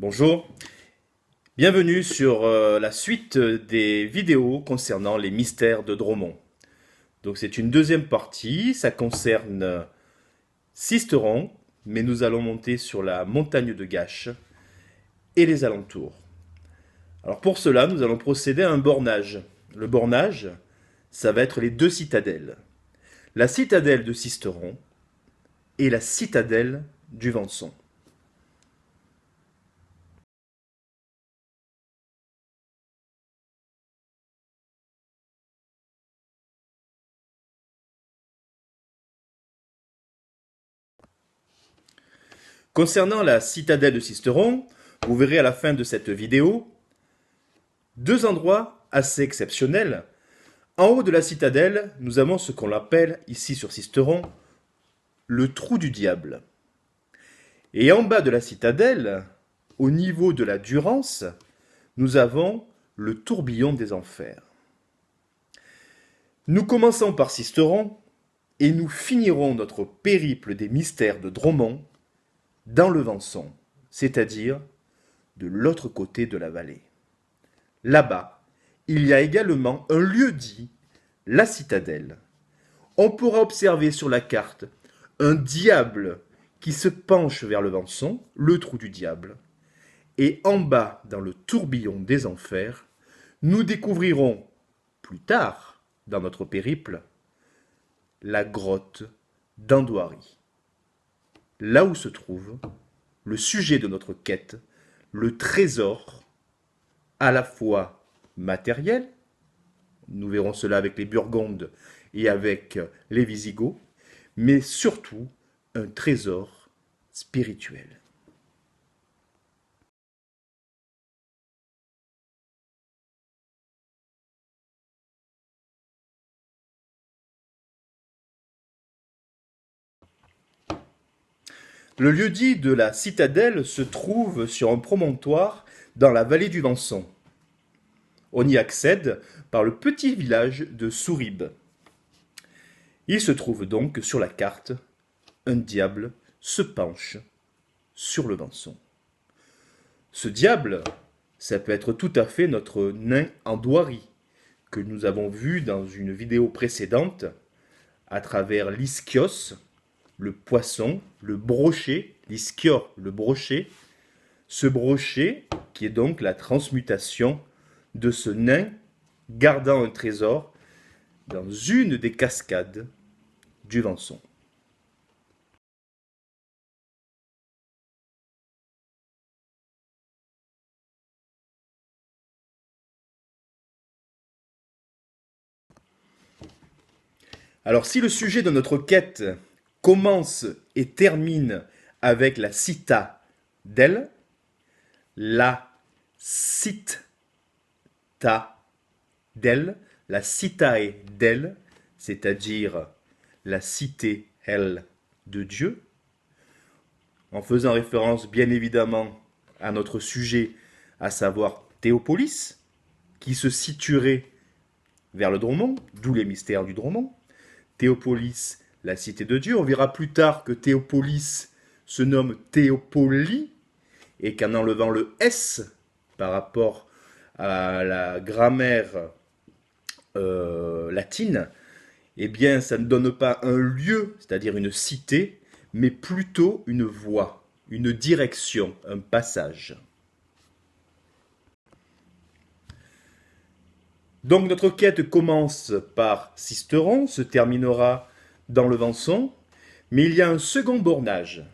Bonjour, bienvenue sur la suite des vidéos concernant les mystères de Dromont. Donc c'est une deuxième partie, ça concerne Sisteron, mais nous allons monter sur la montagne de Gache et les alentours. Alors pour cela, nous allons procéder à un bornage. Le bornage, ça va être les deux citadelles. La citadelle de Sisteron et la citadelle du Venson. Concernant la citadelle de Sisteron, vous verrez à la fin de cette vidéo deux endroits assez exceptionnels. En haut de la citadelle, nous avons ce qu'on appelle ici sur Sisteron le trou du diable. Et en bas de la citadelle, au niveau de la Durance, nous avons le tourbillon des enfers. Nous commençons par Sisteron et nous finirons notre périple des mystères de Dromont dans le Venson, c'est-à-dire de l'autre côté de la vallée. Là-bas, il y a également un lieu dit la citadelle. On pourra observer sur la carte un diable qui se penche vers le Venson, le trou du diable. Et en bas, dans le tourbillon des enfers, nous découvrirons, plus tard dans notre périple, la grotte d'Andoiry. Là où se trouve le sujet de notre quête, le trésor, à la fois matériel, nous verrons cela avec les Burgondes et avec les Visigoths, mais surtout un trésor spirituel. Le lieu-dit de la citadelle se trouve sur un promontoire dans la vallée du Venson. On y accède par le petit village de Souribes. Il se trouve donc sur la carte, un diable se penche sur le Venson. Ce diable, ça peut être tout à fait notre nain Andoiry, que nous avons vu dans une vidéo précédente, à travers l'ischios, le poisson, le brochet, l'ischior, le brochet, ce brochet qui est donc la transmutation de ce nain gardant un trésor dans une des cascades du Venson. Alors si le sujet de notre quête commence et termine avec la cita d'elle, la cita d'elle, la citae d'elle, c'est-à-dire la cité, elle, de Dieu, en faisant référence bien évidemment à notre sujet, à savoir Théopolis, qui se situerait vers le Dromont, d'où les mystères du Dromont. Théopolis, la cité de Dieu. On verra plus tard que Théopolis se nomme Théopolie, et qu'en enlevant le S par rapport à la grammaire latine, eh bien, ça ne donne pas un lieu, c'est-à-dire une cité, mais plutôt une voie, une direction, un passage. Donc notre quête commence par Sisteron, se terminera dans le Venson, mais il y a un second bornage.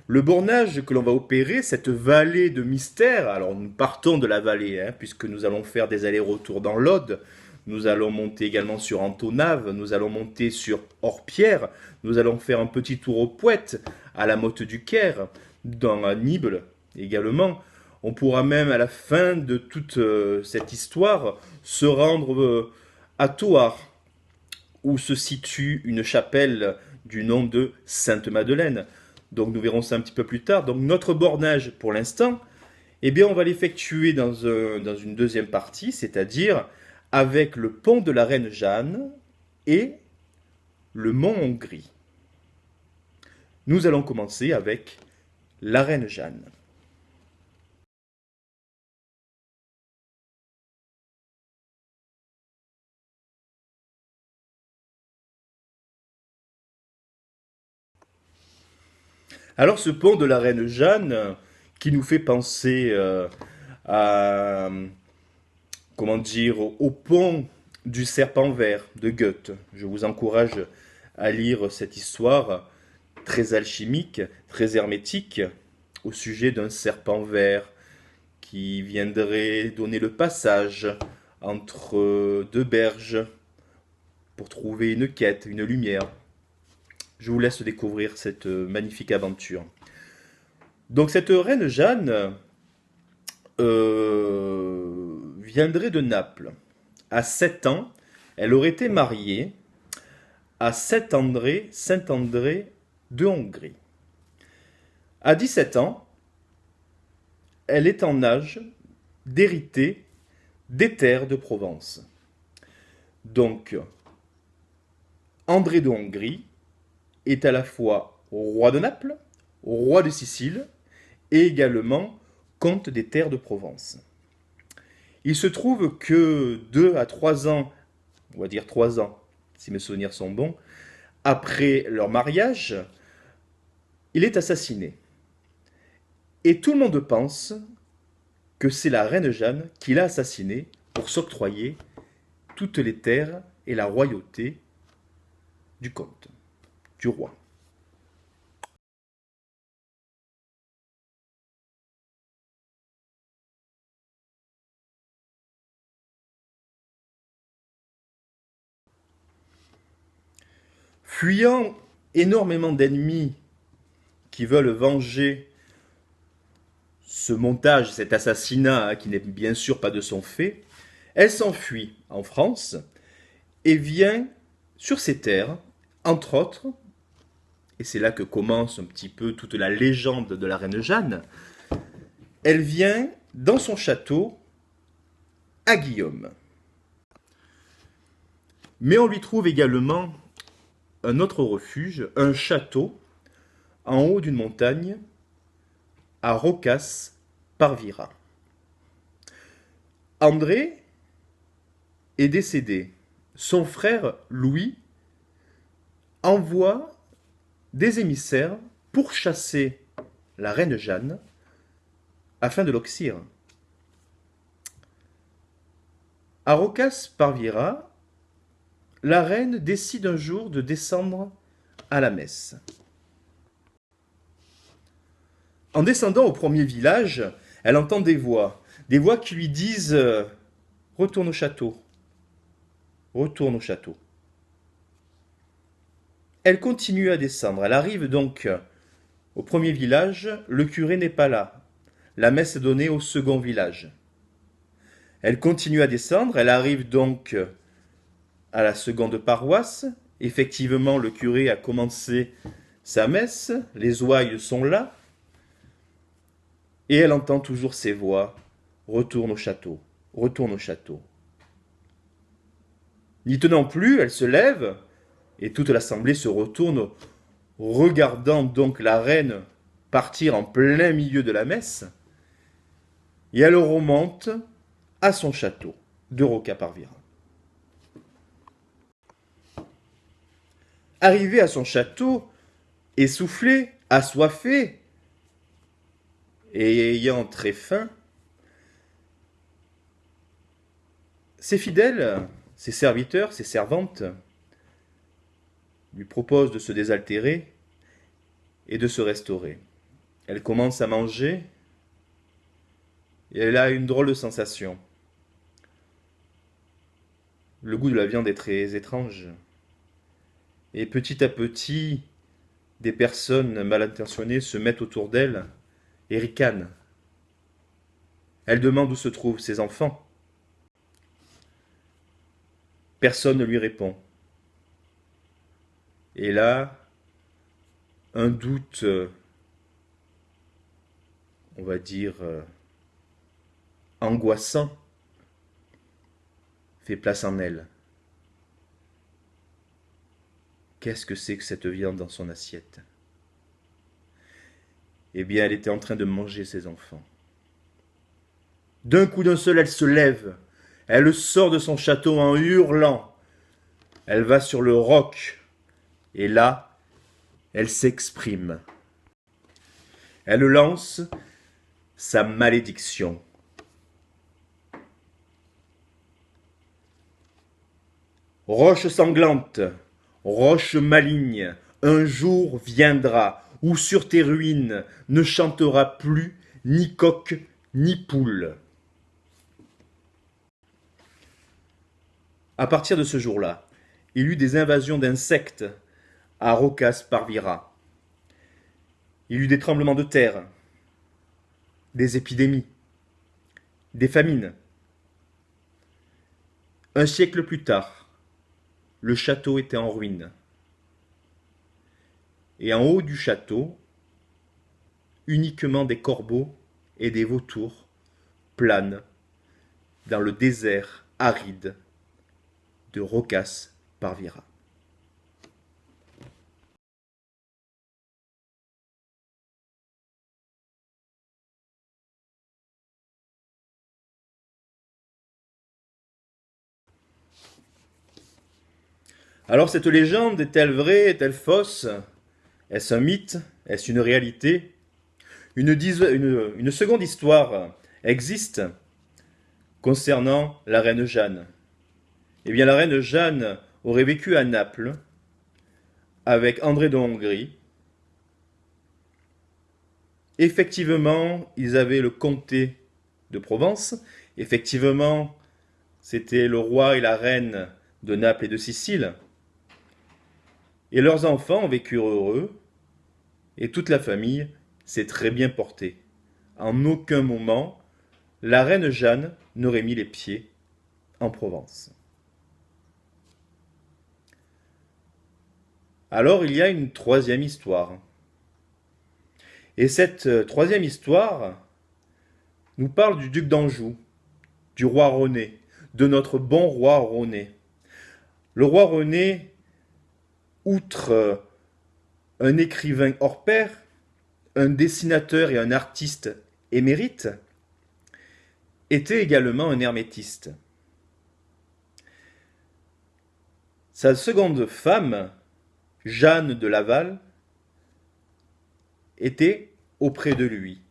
Le bornage que l'on va opérer, cette vallée de mystère, alors nous partons de la vallée, puisque nous allons faire des allers-retours dans l'Aude, nous allons monter également sur Antonave, nous allons monter sur Orpierre, nous allons faire un petit tour aux Poètes, à la Motte du Caire, dans Nible également. On pourra même à la fin de toute cette histoire se rendre à Thouars, où se situe une chapelle du nom de Sainte-Madeleine. Donc nous verrons ça un petit peu plus tard. Donc notre bornage pour l'instant, eh bien on va l'effectuer dans une deuxième partie, c'est-à-dire avec le pont de la Reine Jeanne et le mont Hongrie. Nous allons commencer avec la Reine Jeanne. Alors ce pont de la Reine Jeanne, qui nous fait penser à, comment dire, au pont du serpent vert de Goethe. Je vous encourage à lire cette histoire très alchimique, très hermétique, au sujet d'un serpent vert qui viendrait donner le passage entre deux berges pour trouver une quête, une lumière. Je vous laisse découvrir cette magnifique aventure. Donc cette reine Jeanne viendrait de Naples. À 7 ans, elle aurait été mariée à Saint André de Hongrie. À 17 ans, elle est en âge d'hériter des terres de Provence. Donc, André de Hongrie est à la fois roi de Naples, roi de Sicile et également comte des terres de Provence. Il se trouve que 2 à 3 ans, on va dire 3 ans, si mes souvenirs sont bons, après leur mariage, il est assassiné. Et tout le monde pense que c'est la reine Jeanne qui l'a assassiné pour s'octroyer toutes les terres et la royauté du comte, du roi. Fuyant énormément d'ennemis qui veulent venger ce montage, cet assassinat qui n'est bien sûr pas de son fait, elle s'enfuit en France et vient sur ces terres, entre autres, et c'est là que commence un petit peu toute la légende de la reine Jeanne, elle vient dans son château à Guillaume. Mais on lui trouve également un autre refuge, un château en haut d'une montagne à Rocas-Parvira. André est décédé. Son frère Louis envoie des émissaires pour chasser la reine Jeanne afin de l'oxyre. À Rocas-Parvira, la reine décide un jour de descendre à la messe. En descendant au premier village, elle entend des voix qui lui disent retourne au château, retourne au château. Elle continue à descendre. Elle arrive donc au premier village. Le curé n'est pas là. La messe est donnée au second village. Elle continue à descendre. Elle arrive donc à la seconde paroisse. Effectivement, le curé a commencé sa messe. Les ouailles sont là. Et elle entend toujours ces voix. Retourne au château. Retourne au château. N'y tenant plus, elle se lève. Et toute l'assemblée se retourne, regardant donc la reine partir en plein milieu de la messe. Et elle remonte à son château de Rocca-Parvira. Arrivée à son château, essoufflée, assoiffée, et ayant très faim, ses fidèles, ses serviteurs, ses servantes, lui propose de se désaltérer et de se restaurer. Elle commence à manger et elle a une drôle de sensation. Le goût de la viande est très étrange. Et petit à petit, des personnes mal intentionnées se mettent autour d'elle et ricanent. Elle demande où se trouvent ses enfants. Personne ne lui répond. Et là, un doute, on va dire, angoissant, fait place en elle. Qu'est-ce que c'est que cette viande dans son assiette? Eh bien, elle était en train de manger ses enfants. D'un coup d'un seul, elle se lève. Elle sort de son château en hurlant. Elle va sur le roc. Et là, elle s'exprime. Elle lance sa malédiction. Roche sanglante, roche maligne, un jour viendra où sur tes ruines ne chantera plus ni coq ni poule. À partir de ce jour-là, il y eut des invasions d'insectes à Rocas Parvira. Il y eut des tremblements de terre, des épidémies, des famines. Un siècle plus tard, le château était en ruine. Et en haut du château, uniquement des corbeaux et des vautours planent dans le désert aride de Rocas Parvira. Alors cette légende est-elle vraie, est-elle fausse? Est-ce un mythe? Est-ce une réalité? Une seconde histoire existe concernant la reine Jeanne. Eh bien, la reine Jeanne aurait vécu à Naples avec André de Hongrie. Effectivement, ils avaient le comté de Provence. Effectivement, c'était le roi et la reine de Naples et de Sicile. Et leurs enfants vécurent heureux, et toute la famille s'est très bien portée. En aucun moment, la reine Jeanne n'aurait mis les pieds en Provence. Alors il y a une troisième histoire. Et cette troisième histoire nous parle du duc d'Anjou, du roi René, de notre bon roi René. Le roi René, outre un écrivain hors pair, un dessinateur et un artiste émérite, était également un hermétiste. Sa seconde femme, Jeanne de Laval, était auprès de lui.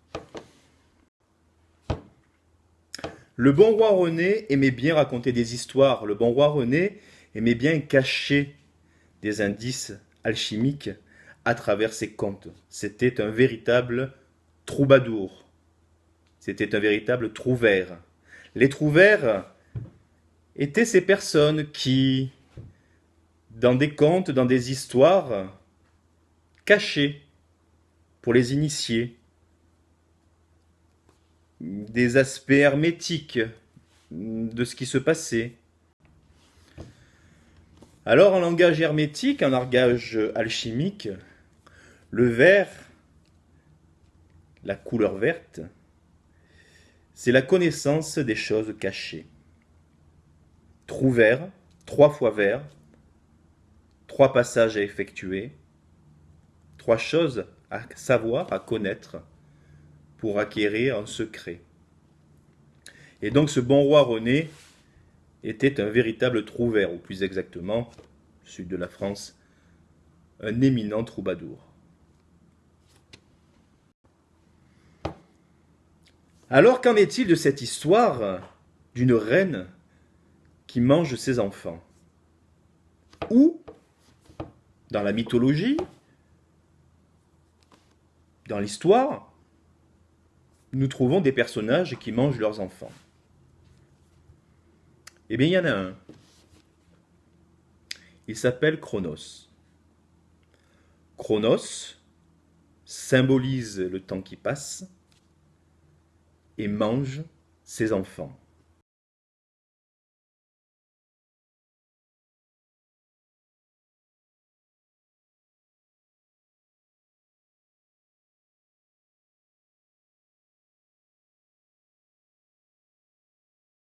Le bon roi René aimait bien raconter des histoires. Le bon roi René aimait bien cacher des indices alchimiques à travers ses contes. C'était un véritable troubadour. C'était un véritable trouvère. Les trouvères étaient ces personnes qui, dans des contes, dans des histoires, cachaient, pour les initiés, des aspects hermétiques de ce qui se passait. Alors, en langage hermétique, en langage alchimique, le vert, la couleur verte, c'est la connaissance des choses cachées. Trou vert, 3 fois vert, 3 passages à effectuer, 3 choses à savoir, à connaître, pour acquérir un secret. Et donc ce bon roi René était un véritable trouvère, ou plus exactement, sud de la France, un éminent troubadour. Alors qu'en est-il de cette histoire d'une reine qui mange ses enfants? Ou, dans la mythologie, dans l'histoire, nous trouvons des personnages qui mangent leurs enfants. Eh bien, il y en a un. Il s'appelle Chronos. Chronos symbolise le temps qui passe et mange ses enfants.